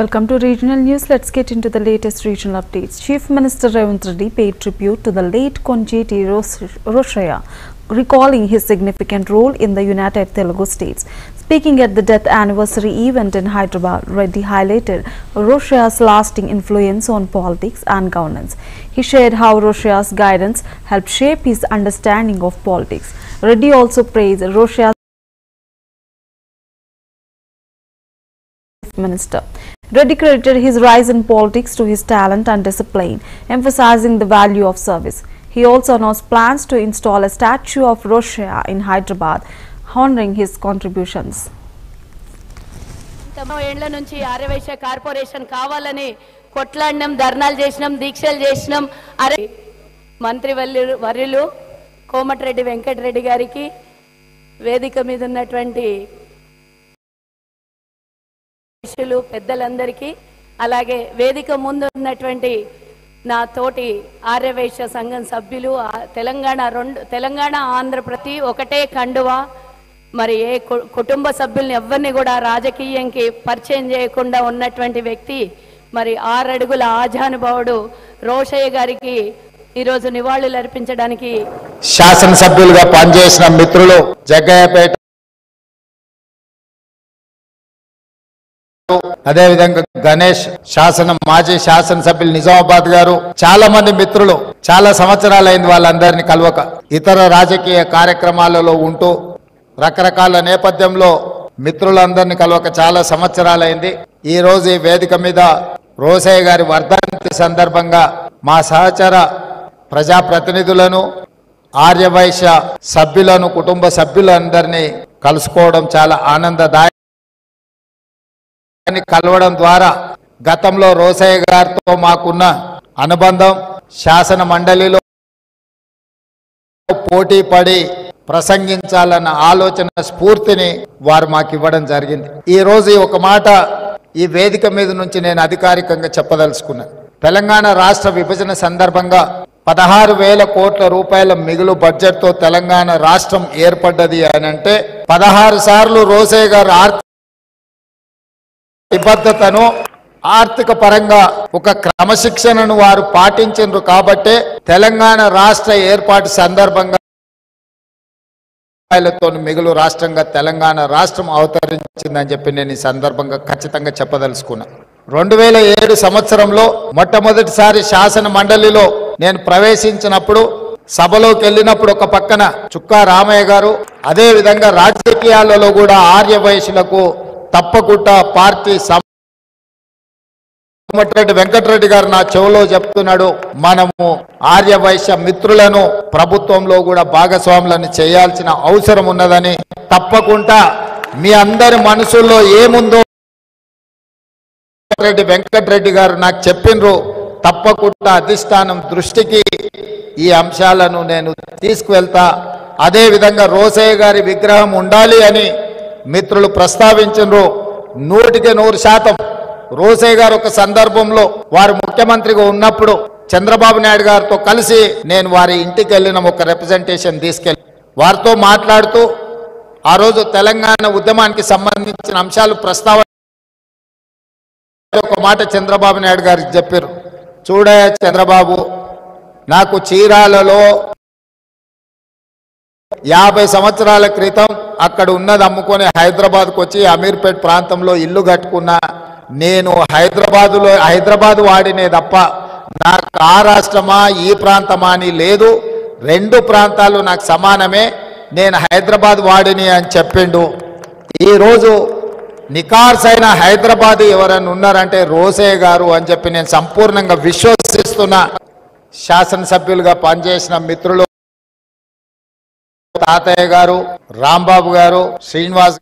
Welcome to Regional News. Let's get into the latest regional updates. Chief Minister Revant Reddy paid tribute to the late Konjeti Roshaya, recalling his significant role in the United Telugu States. Speaking at the death anniversary event in Hyderabad, Reddy highlighted Roshaya's lasting influence on politics and governance. He shared how Roshaya's guidance helped shape his understanding of politics. Reddy also praised Roshaya's Minister. Reddy credited his rise in politics to his talent and discipline, emphasizing the value of service. He also announced plans to install a statue of Roshaya in Hyderabad, honoring his contributions. ఏళ్ల నుంచి Aryavysya corporation కావాలని కొట్లాడినం, ధర్నాలు చేసినాం, దీక్షలు చేసినాం. మంత్రి వర్యులు కోమటిరెడ్డి వెంకటరెడ్డి గారికి, వేదిక మీద ఉన్నటువంటి పెద్దలందరికీ, అలాగే వేదిక ముందు ఉన్నటువంటి నా తోటి ఆర్యవైశ్య సంఘం సభ్యులు, తెలంగాణ ఆంధ్రప్రతి ఒకటే కండువా. మరి ఏ కుటుంబ సభ్యుల్ని ఎవరిని కూడా రాజకీయంకి పరిచయం చేయకుండా ఉన్నటువంటి వ్యక్తి, మరి 6 అడుగుల ఆజానుభావుడు రోషయ్య గారికి ఈరోజు నివాళులు అర్పించడానికి శాసనసభ్యులుగా పనిచేసిన మిత్రులు జగ్గయ్యపేట, అదే విధంగా గణేష్ మాజీ శాసనసభ్యులు నిజామాబాద్ గారు, చాలా మంది మిత్రులు, చాలా సంవత్సరాలైంది వాళ్ళందరినీ కలవక, ఇతర రాజకీయ కార్యక్రమాలలో ఉంటూ రకరకాల నేపథ్యంలో మిత్రులందరినీ కలవక చాలా సంవత్సరాలైంది. ఈ రోజు ఈ వేదిక మీద రోషయ్య గారి వర్ధంతి సందర్భంగా మా సహచర ప్రజాప్రతినిధులను, ఆర్యవైశ్య సభ్యులను, కుటుంబ సభ్యులందరినీ కలుసుకోవడం చాలా ఆనందదాయకం. కలవడం ద్వారా గతంలో రోషయ్య గారితో మాకున్న అనుబంధం, శాసన మండలిలో పోటీ పడి ప్రసంగించాలన్న ఆలోచన స్ఫూర్తిని వారు మాకు ఇవ్వడం జరిగింది. ఈ రోజు ఒక మాట ఈ వేదిక మీద నుంచి నేను అధికారికంగా చెప్పదలుచుకున్నాను. తెలంగాణ రాష్ట్ర విభజన సందర్భంగా 16,000 కోట్ల రూపాయల మిగులు బడ్జెట్ తో తెలంగాణ రాష్ట్రం ఏర్పడ్డది అని అంటే 16 సార్లు రోషయ్య గారు నిబద్ధతను, ఆర్థిక పరంగా ఒక క్రమశిక్షణను వారు పాటించారు. కాబట్టే తెలంగాణ రాష్ట్ర ఏర్పాటు సందర్భంగా మిగులు రాష్ట్రంగా తెలంగాణ రాష్ట్రం అవతరించిందని చెప్పి నేను ఈ సందర్భంగా ఖచ్చితంగా చెప్పదలుచుకున్నా. 2007 సంవత్సరంలో మొట్టమొదటిసారి శాసన మండలిలో నేను ప్రవేశించినప్పుడు, సభలోకి వెళ్ళినప్పుడు ఒక పక్కన చుక్కా రామయ్య గారు, అదే విధంగా రాజకీయాలలో కూడా ఆర్యవైశ్యులకు తప్పకుండా పార్టీ కోమటిరెడ్డి వెంకటరెడ్డి గారు నా చెవులో చెప్తున్నాడు, మనము ఆర్యవైశ్య మిత్రులను ప్రభుత్వంలో కూడా భాగస్వాములను చేయాల్సిన అవసరం ఉన్నదని. తప్పకుండా మీ అందరి మనసుల్లో ఏముందో వెంకటరెడ్డి గారు నాకు చెప్పినరు. తప్పకుండా అధిష్టానం దృష్టికి ఈ అంశాలను నేను తీసుకువెళ్తా. అదే విధంగా రోషయ్య గారి విగ్రహం ఉండాలి అని మిత్రులు ప్రస్తావించారు. 100% రోషయ్య గారు ఒక సందర్భంలో వారు ముఖ్యమంత్రిగా ఉన్నప్పుడు చంద్రబాబు నాయుడు గారితో కలిసి నేను వారి ఇంటికి వెళ్ళిన ఒక రిప్రజెంటేషన్ తీసుకెళ్ళి వారితో మాట్లాడుతూ ఆ రోజు తెలంగాణ ఉద్యమానికి సంబంధించిన అంశాలు ప్రస్తావన ఒక మాట చంద్రబాబు నాయుడు గారికి చెప్పారు. చూడయ్య చంద్రబాబు, నాకు చీరాలలో 50 సంవత్సరాల క్రితం అక్కడ ఉన్నది అమ్ముకొని హైదరాబాద్కు వచ్చి అమీర్పేట్ ప్రాంతంలో ఇల్లు కట్టుకున్నా. నేను హైదరాబాద్ వాడినే తప్ప నాకు ఆ రాష్ట్రమా ఈ ప్రాంతమా అని లేదు. 2 ప్రాంతాలు నాకు సమానమే, నేను హైదరాబాద్ వాడిని అని చెప్పిండు. ఈరోజు నికార్సైన హైదరాబాద్ ఎవరైనా ఉన్నారంటే రోషయ్య గారు అని చెప్పి నేను సంపూర్ణంగా విశ్వసిస్తున్నా. శాసనసభ్యులుగా పనిచేసిన మిత్రులు తాతయ్య గారు, రాంబాబు గారు, శ్రీనివాస్